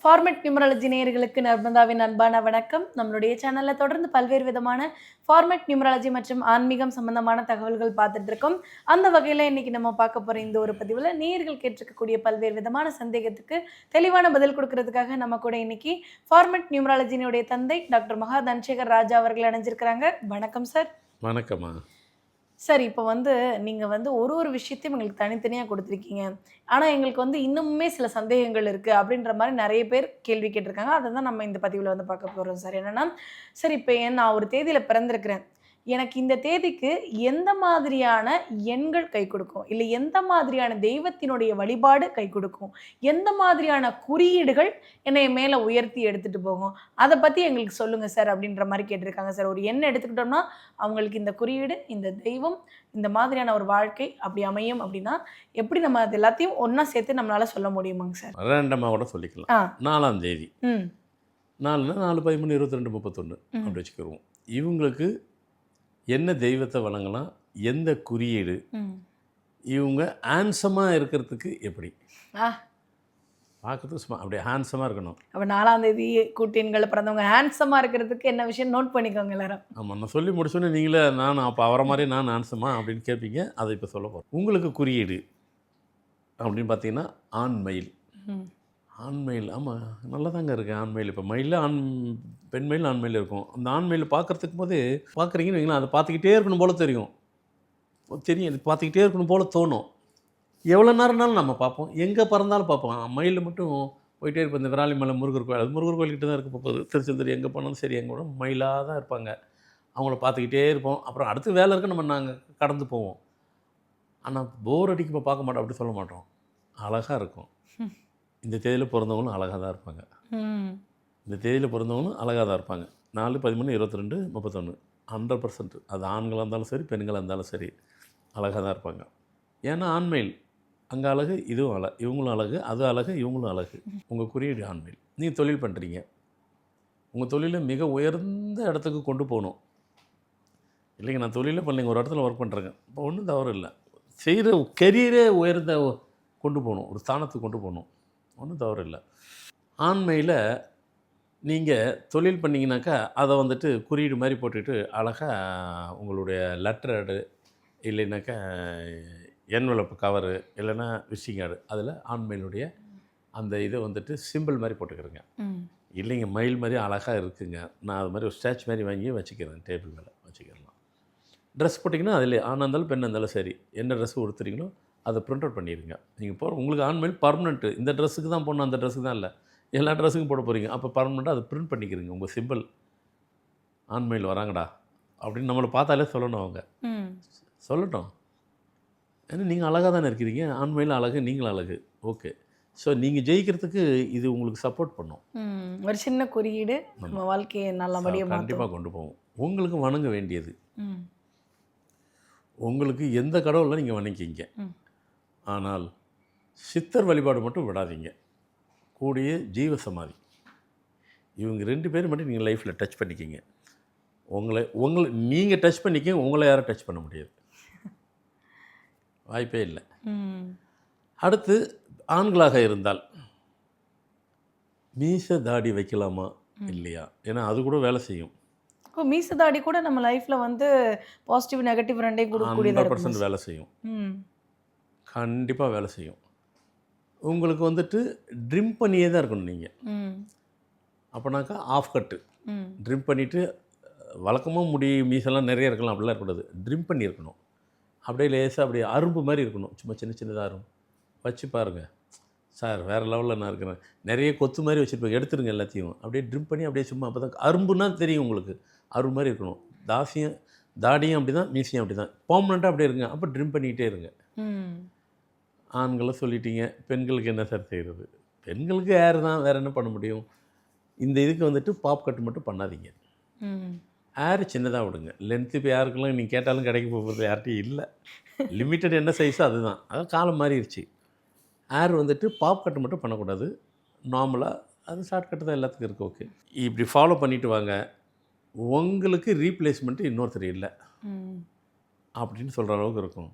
Format numerology நேயர்களுக்கு நர்மதாவின் அன்பான வணக்கம். நம்மளுடைய சேனல்ல தொடர்ந்து பல்வேறு விதமான ஃபார்மேட் நியூமராலஜி மற்றும் ஆன்மீகம் சம்பந்தமான தகவல்கள் பார்த்துட்டு இருக்கோம். அந்த வகையில இன்னைக்கு நம்ம பார்க்க போற இந்த ஒரு பதிவுல நேயர்கள் கேட்டிருக்கக்கூடிய பல்வேறு விதமான சந்தேகத்துக்கு தெளிவான பதில் கொடுக்கறதுக்காக நம்ம கூட இன்னைக்கு ஃபார்மேட் நியூமராலஜியினுடைய தந்தை டாக்டர் மகா தனசேகர் ராஜா அவர்கள் இணைஞ்சிருக்கிறாங்க. வணக்கம் சார். வணக்கம்மா. சார், இப்போ நீங்க ஒரு விஷயத்தையும் எங்களுக்கு தனித்தனியா குடுத்துருக்கீங்க. ஆனா, எங்களுக்கு இன்னமுமே சில சந்தேகங்கள் இருக்கு அப்படின்ற மாரி நெறைய பேர் கேள்வி கேட்டிருக்காங்க. அத தான் நம்ம இந்த பதிவுல பார்க்க போறோம் சார். என்னன்னா, சார் இப்ப நான் ஒரு தேதியில பிறந்திருக்கிறேன். எனக்கு இந்த தேதிக்கு எந்த மாதிரியான எண்கள் கை கொடுக்கும்? இல்ல எந்த மாதிரியான தெய்வத்தினுடைய வழிபாடு கை கொடுக்கும்? எந்த மாதிரியான குறியீடுகள் என்னைய மேல உயர்த்தி எடுத்துட்டு போகும்? அத பத்தி எங்களுக்கு சொல்லுங்க சார் அப்படின்ற மாரி கேட்டிருக்காங்க சார். ஒரு எண் எடுத்துக்கிட்டோம்னா, அவங்களுக்கு இந்த குறியீடு, இந்த தெய்வம், இந்த மாதிரியான ஒரு வாழ்க்கை அப்படி அமையும் அப்படின்னா, எப்படி நம்ம அது எல்லாத்தையும் ஒண்ணா சேர்த்து நம்மளால சொல்ல முடியுமாங்க சார்? ரேண்டமா கூட சொல்லிக்கலாம். ஆ. 4ஆம் தேதி. ம். 4னா 4, 13, 22, 31 ம். அப்படி வச்சுக்கிருவோம். இவங்களுக்கு என்ன தெய்வத்த வணங்கலாம்? எந்த குறியீடு? ம். இவங்க ஹேண்ட்ஸமா இருக்கிறதுக்கு எப்படி? ஆ. பார்க்கறதுக்கு சும்மா அப்படியே ஹேண்ட்ஸமா இருக்கணும். அப்ப 4ஆம் தேதி கூட்டு எண்கள்ல பிறந்தவங்க ஹேண்ட்ஸமா இருக்கிறதுக்கு என்ன விஷயம் நோட் பண்ணிக்கோங்க எல்லாரும். ஆமா, நான் சொல்லி முடிச்சோன்னே நீங்களே நான் அப்போ அவரை மாதிரி நான் ஹேண்ட்ஸமா அப்படின்னு கேட்பீங்க. அதை இப்போ சொல்ல போகிறேன். உங்களுக்கு குறியீடு அப்படின்னு பார்த்தீங்கன்னா ஆண்மயில். ம். ஆண்மயில் ஆமாம், நல்லா தாங்க இருக்குது ஆண்மயில். இப்போ மயிலில் பெண் மயில் ஆண்மயில் இருக்கும். அந்த ஆண்மயில் பார்க்குறதுக்கு போது பார்க்குறீங்கன்னு வைங்களேன், அதை பார்த்துக்கிட்டே இருக்கணும் போல தெரியும். இது பார்த்துக்கிட்டே இருக்கணும் போல தோணும். எவ்வளோ நேரம்னாலும் நம்ம பார்ப்போம், எங்கே பறந்தாலும் பார்ப்போம். மயில் மட்டும் போயிட்டே இருப்போம். இந்த விராலிமலை முருகர் கோயில், அது முருகர் கோயில்கிட்ட தான் இருக்க போகுது. திருச்செந்தூர் எங்கே போனாலும் சரி, எங்கே கூட மயிலாக தான் இருப்பாங்க. அவங்கள பார்த்துக்கிட்டே இருப்போம். அப்புறம் அடுத்து வேலை இருக்க நாங்கள் கடந்து போவோம். ஆனால் போர் அடிக்கப்போ பார்க்க மாட்டோம், அப்படி சொல்ல மாட்டோம். அழகாக இருக்கும். இந்த தேதியில் பிறந்தவங்களும் அழகாக தான் இருப்பாங்க. இந்த தேதியில் பிறந்தவங்களும் அழகாக தான் இருப்பாங்க. 4, 13, 22, 31 100%. அது ஆண்களாக இருந்தாலும் சரி, பெண்களாக இருந்தாலும் சரி, அழகாக தான் இருப்பாங்க. ஏன்னா ஆண்மயில் அங்கே அழகு, இதுவும் அழகு, இவங்களும் அழகு, அது அழகு, இவங்களும் அழகு. உங்கள் குறியீடு ஆண்மயில். நீங்கள் தொழில் பண்ணுறீங்க, உங்கள் தொழிலை மிக உயர்ந்த இடத்துக்கு கொண்டு போகணும். இல்லைங்க, நான் தொழிலே பண்ணலைங்க, ஒரு இடத்துல ஒர்க் பண்ணுறேங்க, இப்போ ஒன்றும் தவறு இல்லை. செய்கிற கெரியரே உயர்ந்த கொண்டு போகணும், ஒரு ஸ்தானத்துக்கு கொண்டு போகணும், ஒன்றும் தவறு இல்லை. ஆண்மையில் நீங்கள் தொழில் பண்ணிங்கனாக்கா அதை குறியீடு மாதிரி போட்டுட்டு அழகாக உங்களுடைய லெட்டர் இல்லைனாக்கா என்வலப் கவரு இல்லைன்னா விசிட்டிங் கார்டு, அதில் ஆண்மயிலுடைய அந்த இதை சிம்பிள் மாதிரி போட்டுக்கிறேங்க. இல்லைங்க, மயில் மாதிரி அழகாக இருக்குங்க, நான் அது மாதிரி ஒரு ஸ்டாச்சு மாதிரி வாங்கி வச்சுக்கிறேன், டேபிள் மேலே வச்சுக்கிறலாம். ட்ரெஸ் போட்டிங்கன்னா அதில் ஆணாக இருந்தாலும் பெண்ணாக இருந்தாலும் சரி, என்ன ட்ரெஸ்ஸு கொடுத்துறீங்களோ அதை ப்ரிண்ட் அவுட் பண்ணிடுங்க. நீங்கள் உங்களுக்கு ஆண்மயில் பர்மனெண்ட்டு, இந்த ட்ரெஸ்ஸுக்கு தான் போடணும், அந்த ட்ரெஸ்ஸுக்கு தான் இல்லை, எல்லா ட்ரெஸ்ஸுக்கும் போட போகிறீங்க. அப்போ பர்மனெண்ட்டாக அதை ப்ரிண்ட் பண்ணிக்கிறீங்க. உங்கள் சிம்பிள் ஆண்மயில் வராங்கடா அப்படின்னு நம்மளை பார்த்தாலே சொல்லணும், அவங்க சொல்லட்டும். ஏன்னா நீங்கள் அழகாக தானே இருக்கிறீங்க, ஆண்மையில் அழகு, நீங்களும் அழகு. ஓகே, ஸோ நீங்கள் ஜெயிக்கிறதுக்கு இது உங்களுக்கு சப்போர்ட் பண்ணும். ஒரு சின்ன குறியீடு நம்ம வாழ்க்கையை நல்லபடியாக கண்டிப்பாக கொண்டு போகும். உங்களுக்கு வணங்க வேண்டியது, உங்களுக்கு எந்த கடவுளில் நீங்கள் வணங்கிங்க. ஆனால் சித்தர் வழிபாடு மட்டும் விடாதீங்க. கூடிய ஜீவ சமாதி, இவங்க 2 பேரும் மட்டும் நீங்கள் லைஃப்பில் டச் பண்ணிக்கிங்க. உங்களை நீங்கள் டச் பண்ணிக்கிங்க, உங்களை யாரும் டச் பண்ண முடியாது, வாய்ப்பே இல்லை. அடுத்து ஆண்களாக இருந்தால் மீச தாடி வைக்கலாமா இல்லையா? ஏன்னா அது கூட வேலை செய்யும். மீச தாடி கூட நம்ம லைஃப்ல பாசிட்டிவ் நெகட்டிவ் ரெண்டையும் கொடுக்கக்கூடியதா 100% வேலை செய்யும். கண்டிப்பாக வேலை செய்யும். உங்களுக்கு ட்ரிம் பண்ணியே தான் இருக்கணும் நீங்கள். அப்போனாக்கா ஆஃப் கட்டு ட்ரிம் பண்ணிவிட்டு, வழக்கமாக முடி மீசெல்லாம் நிறைய இருக்கலாம், அப்படிலாம் இருக்கக்கூடாது. ட்ரிம் பண்ணியிருக்கணும். அப்படியே லேசாக அப்படியே அரும்பு மாதிரி இருக்கணும், சும்மா சின்ன சின்னதாக அரும்பு வச்சு பாருங்கள் சார், வேறு லெவலில் நான் இருக்கிறேன். நிறைய கொத்து மாதிரி வச்சுருப்பேன், எடுத்துருங்க எல்லாத்தையும், அப்படியே ட்ரிம் பண்ணி அப்படியே சும்மா அப்போ தான் அரும்புன்னா தெரியும் உங்களுக்கு, அரும்பு மாதிரி இருக்கணும். தாடியும் அப்படி தான், மீசையும் அப்படி தான், பர்மனெண்ட்டாக அப்படியே இருங்க. அப்போ ட்ரிம் பண்ணிக்கிட்டே இருங்க. ஆண்களை சொல்லிட்டீங்க, பெண்களுக்கு என்ன சார் செய்கிறது? பெண்களுக்கு ஹேர் தான், வேறு என்ன பண்ண முடியும்? இந்த இதுக்கு பாப் கட்டு மட்டும் பண்ணாதீங்க. ஹேர் சின்னதாக விடுங்க. லென்த்து இப்போ யாருக்கெல்லாம் நீங்கள் கேட்டாலும் கிடைக்க போகிறது யார்கிட்டையும் இல்லை. லிமிட்டட் என்ன சைஸோ அதுதான், அதான் காலம் மாறிடுச்சு. ஹேர் பாப் கட்டு மட்டும் பண்ணக்கூடாது, நார்மலாக அது ஷார்ட் கட்டு தான் எல்லாத்துக்கும் இருக்குது. ஓகே, இப்படி ஃபாலோ பண்ணிவிட்டு வாங்க. உங்களுக்கு ரீப்ளேஸ்மெண்ட்டு இன்னொருத்தர் இல்லை அப்படின்னு சொல்கிற அளவுக்கு இருக்கும்.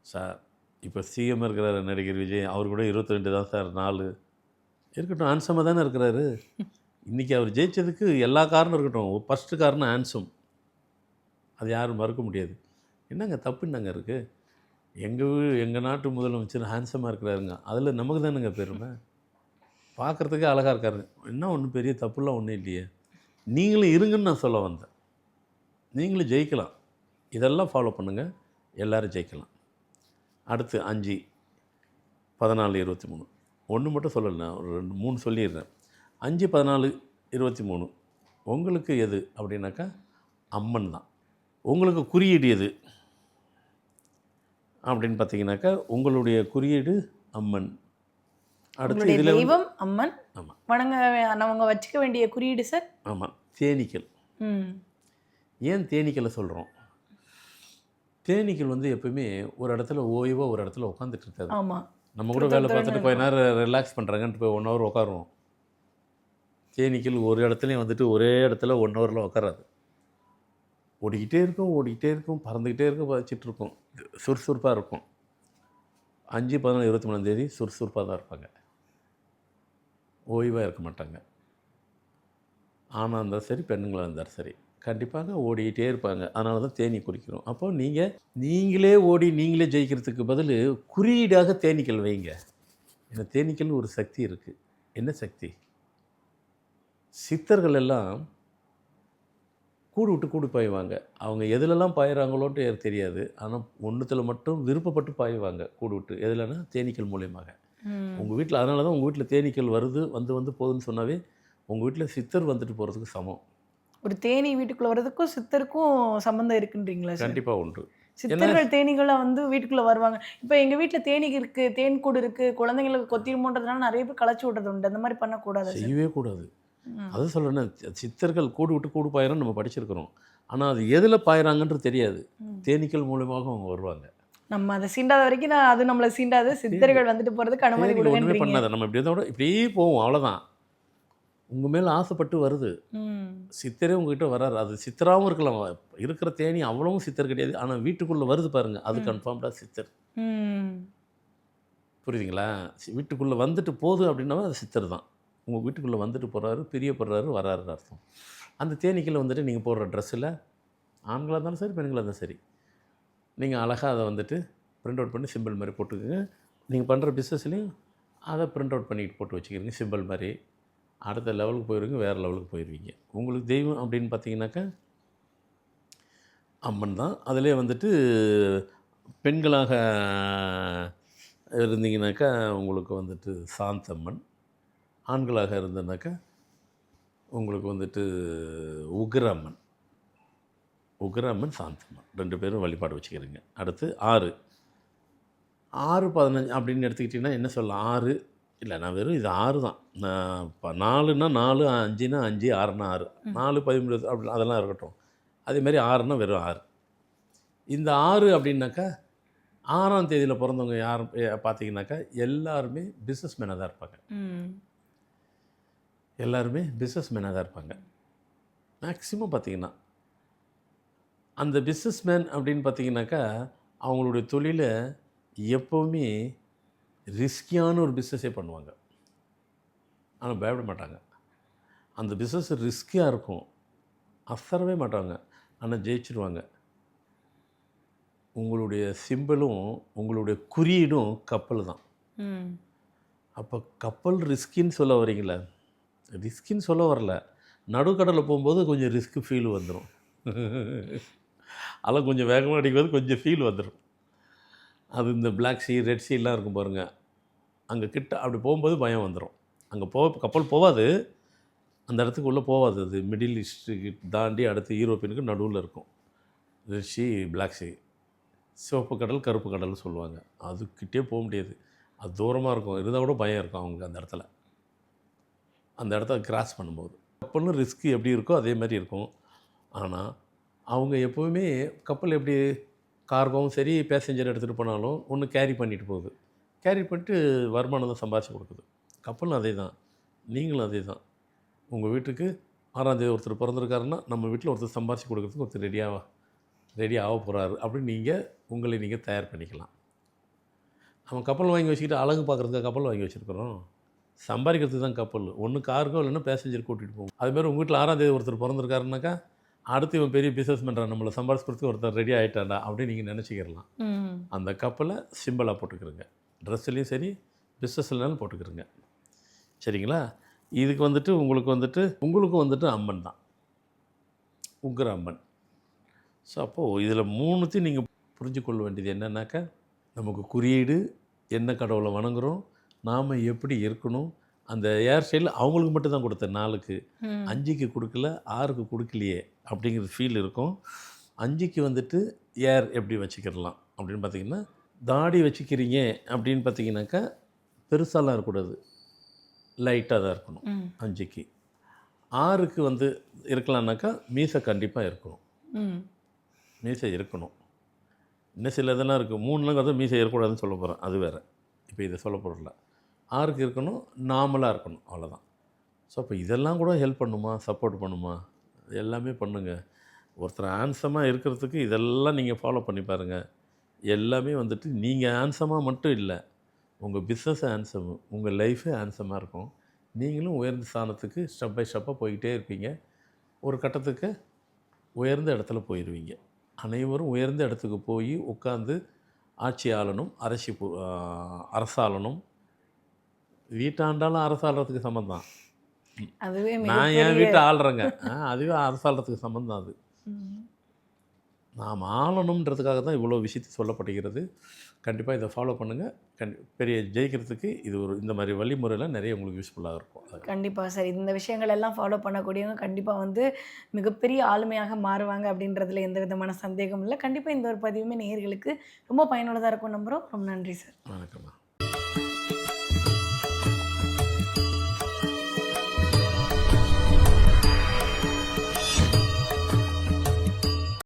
சார், இப்போ சிஎம் இருக்கிற நடிகர் விஜய், அவர் கூட 22 தான் சார் நாள் இருக்கட்டும், ஹேண்ட்ஸமாக தானே இருக்கிறாரு. இன்றைக்கி அவர் ஜெயிச்சதுக்கு எல்லா காரணம் இருக்கட்டும். ஃபஸ்ட்டு காரணம் ஹேண்ட்ஸம். அது யாரும் மறுக்க முடியாது. என்னங்க தப்பு என்னங்க இருக்குது? எங்கள் நாட்டு முதலமைச்சர் ஹேண்ட்ஸமாக இருக்கிறாருங்க. அதில் நமக்கு தானுங்க பெருமை. பார்க்குறதுக்கே அழகாக இருக்காருங்க. என்ன ஒன்றும் பெரிய தப்புலாம் ஒன்றும் இல்லையே. நீங்களும் இருங்கன்னு நான் சொல்ல வந்தேன். நீங்களும் ஜெயிக்கலாம். இதெல்லாம் ஃபாலோ பண்ணுங்கள், எல்லோரும் ஜெயிக்கலாம். அடுத்து 5, 14, 23. ஒன்று மட்டும் சொல்லலை, நான் ஒரு 2, 3 சொல்லிடுறேன். 5, 14, 23 உங்களுக்கு எது அப்படின்னாக்கா அம்மன் தான். உங்களுக்கு குறியீடு எது அப்படின்னு பார்த்தீங்கன்னாக்கா உங்களுடைய குறியீடு அம்மன். அடுத்து உங்களுடைய இதில் தெய்வம் அம்மன். ஆமாம். அவங்க வச்சுக்க வேண்டிய குறியீடு சார்? ஆமாம், தேனீக்கள். ஏன் தேனீக்களை சொல்கிறோம்? தேனீக்கள் வந்து எப்பவுமே ஒரு இடத்துல ஓய்வாக ஒரு இடத்துல உட்காந்துட்டு இருக்காது. ஆமாம். நம்ம கூட வேலை பார்த்துட்டு கொஞ்ச நேரம் ரிலாக்ஸ் பண்ணுறாங்கன்ட்டு போய் 1 ஹவர் உட்காருவோம். தேனீக்கள் ஒரு இடத்துலையும் வந்துட்டு ஒரே இடத்துல 1 ஹவரில் உட்காராது. ஓடிக்கிட்டே இருக்கும், பறந்துக்கிட்டே இருக்கும், வச்சுட்டு இருக்கும், சுறுசுறுப்பாக இருக்கும். 5, 14, 23 சுறுசுறுப்பாக தான் இருப்பாங்க, ஓய்வாக இருக்க மாட்டாங்க. ஆணாக இருந்தாலும் சரி, பெண்களாக இருந்தாலும் சரி, கண்டிப்பாக ஓடிக்கிட்டே இருப்பாங்க. அதனால தான் தேனீ குறிக்கிறோம். அப்போ நீங்களே ஓடி நீங்களே ஜெயிக்கிறதுக்கு பதில் குறியீடாக தேனீக்கள் வைங்க. ஏன்னா தேனீக்கள் ஒரு சக்தி இருக்குது. என்ன சக்தி? சித்தர்கள் எல்லாம் கூடு விட்டு கூடு பாய்வாங்க. அவங்க எதுலெல்லாம் பாயிறாங்களோன்ட்டு எனக்கு தெரியாது. ஆனால் ஒன்றுத்தில் மட்டும் விருப்பப்பட்டு பாய்வாங்க கூடு விட்டு. எதுலன்னா தேனீக்கள் மூலியமாக. உங்கள் வீட்டில் அதனால தான் உங்கள் வீட்டில் தேனீக்கள் வருது வந்து போகுதுன்னு சொன்னாவே உங்கள் வீட்டில் சித்தர் வந்துட்டு போகிறதுக்கு சமம். ஒரு தேனீ வீட்டுக்குள்ளே வர்றதுக்கும் சித்தருக்கும் சம்மந்தம் இருக்குன்றீங்களா சார்? கண்டிப்பாக உண்டு. சித்தர்கள் தேனீகளாக வந்து வீட்டுக்குள்ளே வருவாங்க. இப்போ எங்கள் வீட்டில் தேனீ இருக்குது, தேன் கூடு இருக்குது, குழந்தைங்களுக்கு கொத்திடுமோன்றதுனால நிறைய பேர் களைச்சி விட்றது உண்டு. அந்த மாதிரி பண்ணக்கூடாது, செய்யவே கூடாது. அது சொல்கிறேன், சித்தர்கள் கூடு விட்டு கூடு பாயிறோன்னு நம்ம படிச்சிருக்கிறோம். ஆனால் அது எதில் பாயிறாங்கன்றது தெரியாது. தேனீக்கள் மூலமாக அவங்க வருவாங்க. நம்ம அதை சீண்டாத வரைக்கும் அது நம்மளை சீண்டாது. சித்தர்கள் வந்துட்டு போகிறதுக்கு அனுமதி ஒன்றுமே பண்ணாது. நம்ம இப்படியே போவோம், அவ்வளோதான். உங்கள் மேலே ஆசைப்பட்டு வருது. சித்தரே உங்ககிட்ட வராரு. அது சித்தராகவும் இருக்கலாம். இருக்கிற தேனி அவ்வளவும் சித்தர் கிடையாது. ஆனால் வீட்டுக்குள்ளே வருது பாருங்கள், அது கன்ஃபார்ம்டாக சித்தர். புரியுதுங்களா? வீட்டுக்குள்ளே வந்துட்டு போகுது அப்படின்னா அது சித்தர் தான். உங்கள் வீட்டுக்குள்ளே வந்துட்டு போகிறாரு, பிரியப்படுறாரு, வராருன்னு அர்த்தம். அந்த தேனீக்களை வந்துட்டு நீங்கள் போடுற ட்ரெஸ்ஸில் ஆண்களாக இருந்தாலும் சரி, பெண்களாக இருந்தாலும் சரி, நீங்கள் அழகாக அதை வந்துட்டு பிரிண்ட் அவுட் பண்ணி சிம்பிள் மாதிரி போட்டுக்கோங்க. நீங்கள் பண்ணுற பிஸ்னஸ்லேயும் அதை பிரிண்ட் அவுட் பண்ணிட்டு போட்டு வச்சுக்கிறீங்க சிம்பிள் மாதிரி. அடுத்த லெவலுக்கு போயிடுவீங்க, வேறு லெவலுக்கு போயிடுவீங்க. உங்களுக்கு தெய்வம் அப்படின்னு பார்த்தீங்கன்னாக்கா அம்மன் தான். அதிலே வந்துட்டு பெண்களாக இருந்தீங்கன்னாக்கா உங்களுக்கு வந்துட்டு சாந்தம்மன். ஆண்களாக இருந்தனாக்கா உங்களுக்கு வந்துட்டு உக்ரம்மன். சாந்தம்மன் 2 பேரும் வழிபாடு வச்சுக்கிறீங்க. அடுத்து 6, 15 அப்படின்னு எடுத்துக்கிட்டிங்கன்னா என்ன சொல்லலாம்? 6 இல்லை, நான் வெறும் இது 6 தான். நான் இப்போ 4னா 4, 5னா 5, 6னா 6, 4, 13 அப்படி அதெல்லாம் இருக்கட்டும். அதேமாதிரி 6னா வெறும் 6. இந்த 6 அப்படின்னாக்கா 6ஆம் தேதியில் பிறந்தவங்க யார் பார்த்தீங்கன்னாக்கா எல்லாருமே பிஸ்னஸ் மேனாக தான் இருப்பாங்க. எல்லாருமே பிஸ்னஸ் மேனாக தான் இருப்பாங்க மேக்ஸிமம். பார்த்திங்கன்னா அந்த பிஸ்னஸ் மேன் அப்படின்னு பார்த்திங்கனாக்கா அவங்களுடைய தொழிலை எப்போவுமே ரிஸ்கியான ஒரு பிஸ்னஸே பண்ணுவாங்க. ஆனால் பயப்பட மாட்டாங்க. அந்த பிஸ்னஸ் ரிஸ்கியாக இருக்கும், அசரவே மாட்டாங்க, ஆனால் ஜெயிச்சிடுவாங்க. உங்களுடைய சிம்பிளும் உங்களுடைய குறியீடும் கப்பல் தான். அப்போ கப்பல் ரிஸ்கின்னு சொல்ல வரீங்களா? ரிஸ்கின்னு சொல்ல வரல, நடுக்கடலில் போகும்போது கொஞ்சம் ரிஸ்க்கு ஃபீல் வந்துடும். அதெல்லாம் கொஞ்சம் வேகமாக அடிக்கும்போது கொஞ்சம் ஃபீல் வந்துடும். அது இந்த பிளாக் சீ, ரெட் சீலாம் இருக்கும் பாருங்கள், அங்கே கிட்ட அப்படி போகும்போது பயம் வந்துடும். அங்கே கப்பல் போகாது, அந்த இடத்துக்கு உள்ளே போகாது. அது மிடில் ஈஸ்ட்டுக்கு தாண்டி அடுத்து யூரோப்பியனுக்கு நடுவில் இருக்கும். ரெட் சீ, பிளாக் சீ, சிவப்பு கடல், கருப்பு கடல்னு சொல்லுவாங்க. அதுக்கிட்டே போக முடியாது, அது தூரமாக இருக்கும். இருந்தால் கூட பயம் இருக்கும் அவங்களுக்கு அந்த இடத்துல. அந்த இடத்த கிராஸ் பண்ணும்போது கப்பலும் ரிஸ்க்கு எப்படி இருக்கோ அதே மாதிரி இருக்கும். ஆனால் அவங்க எப்போவுமே கப்பல் எப்படி கார்கோவும் சரி பேசஞ்சர் எடுத்துகிட்டு போனாலும் ஒன்று கேரி பண்ணிட்டு போகுது. கேரி பண்ணிட்டு வருமானம் தான் சம்பாதிச்சு கொடுக்குது. கப்பலும் அதே தான், நீங்களும் அதே தான். உங்கள் வீட்டுக்கு 6ஆம் தேதி ஒருத்தர் பிறந்திருக்காருன்னா நம்ம வீட்டில் ஒருத்தர் சம்பாதிச்சு கொடுக்குறதுக்கு ஒருத்தர் ரெடி ஆக போகிறாரு அப்படின்னு உங்களை தயார் பண்ணிக்கலாம். அவன் கப்பல் வாங்கி வச்சுக்கிட்டு அழகு பார்க்குறதுக்கு கப்பல் வாங்கி வச்சுருக்குறோம். சம்பாதிக்கிறதுக்கு தான் கப்பல். ஒன்று காருக்கோ இல்லைன்னா பேசஞ்சர் கூட்டிகிட்டு போகும். அதுமாதிரி உங்கள் வீட்டில் 6ஆம் தேதி ஒருத்தர் பிறந்திருக்காருனாக்கா, அடுத்து இவன் பெரிய பிஸ்னஸ் பண்ணுறான், நம்மளை சம்பாதிக்கிறதுக்கு ஒருத்தர் ரெடி ஆகிட்டான்டா அப்படின்னு நீங்கள் நினச்சிக்கிறலாம். அந்த கப்பலை சிம்பிளாக போட்டுக்கிறங்க. ட்ரெஸ்ஸுலேயும் சரி, பிஸ்னஸ்லனாலும் போட்டுக்கிறங்க. சரிங்களா? இதுக்கு வந்துட்டு உங்களுக்கும் வந்துட்டு அம்மன் தான், உக்கிர அம்மன். ஸோ அப்போது இதில் 3த்தையும் நீங்கள் புரிஞ்சு கொள்ள வேண்டியது என்னன்னாக்கா, நமக்கு குறியீடு, என்ன கடவுளை வணங்குறோம், நாம் எப்படி இருக்கணும். அந்த ஹேர் ஸ்டைல் அவங்களுக்கு மட்டும் தான் கொடுத்தேன் 4க்கு, 5க்கு கொடுக்கல, 6க்கு கொடுக்கலையே அப்படிங்கிறது ஃபீல் இருக்கும். 5க்கு வந்துட்டு ஹேர் எப்படி வச்சுக்கிடலாம் அப்படின்னு பார்த்தீங்கன்னா, தாடி வச்சுக்கிறீங்க அப்படின்னு பார்த்தீங்கன்னாக்கா பெருசாலாம் இருக்கக்கூடாது, லைட்டாக தான் இருக்கணும் 5க்கு. 6க்கு வந்து இருக்கலாம்னாக்கா மீசை கண்டிப்பாக இருக்கணும், மீசை இருக்கணும். இன்னும் சில இதெல்லாம் இருக்குது, 3லாம் வந்து மீசை இருக்கக்கூடாதுன்னு சொல்ல போகிறேன், அது வேறு. இப்போ இதை சொல்ல போகிறல. 6க்கு இருக்கணும், நார்மலாக இருக்கணும், அவ்வளோதான். ஸோ அப்போ இதெல்லாம் கூட ஹெல்ப் பண்ணுமா, சப்போர்ட் பண்ணுமா? எல்லாமே பண்ணுங்கள். ஒருத்தர் ஹேண்ட்ஸமாக இருக்கிறதுக்கு இதெல்லாம் நீங்கள் ஃபாலோ பண்ணி பாருங்கள். எல்லாமே வந்துட்டு நீங்கள் ஹேண்ட்ஸமாக மட்டும் இல்லை, உங்கள் பிஸ்னஸ் ஹேண்ட்ஸமு, உங்கள் லைஃபே ஹேண்ட்ஸமாக இருக்கும். நீங்களும் உயர்ந்த ஸ்தானத்துக்கு ஸ்டெப் பை ஸ்டெப்பாக போய்கிட்டே இருப்பீங்க. ஒரு கட்டத்துக்கு உயர்ந்த இடத்துல போயிடுவீங்க. அனைவரும் உயர்ந்த இடத்துக்கு போய் உட்காந்து ஆட்சி ஆளணும், அரசாளணும். வீட்டாண்டாலும் அரசாளுறதுக்கு சம்மந்தம் தான். அதுவே நான் என் வீட்டை ஆள்றேங்க, அதுவே அரசாளுறதுக்கு சம்மந்தம். அது நாம் ஆளணுன்றதுக்காக தான் இவ்வளோ விஷயத்தை சொல்லப்படுகிறது. கண்டிப்பாக இதை ஃபாலோ பண்ணுங்கள். பெரிய ஜெயிக்கிறதுக்கு இது இந்த மாதிரி வழிமுறையில் நிறைய உங்களுக்கு யூஸ்ஃபுல்லாக இருக்கும். கண்டிப்பாக சார். இந்த விஷயங்கள் எல்லாம் ஃபாலோ பண்ணக்கூடியவங்க கண்டிப்பாக வந்து மிகப்பெரிய ஆளுமையாக மாறுவாங்க அப்படின்றதுல எந்த விதமான சந்தேகமும் இல்லை. கண்டிப்பாக இந்த ஒரு பதிவுமே நேயர்களுக்கு ரொம்ப பயனுள்ளதாக இருக்கும் நம்புகிறோம். ரொம்ப நன்றி சார். வணக்கம்மா.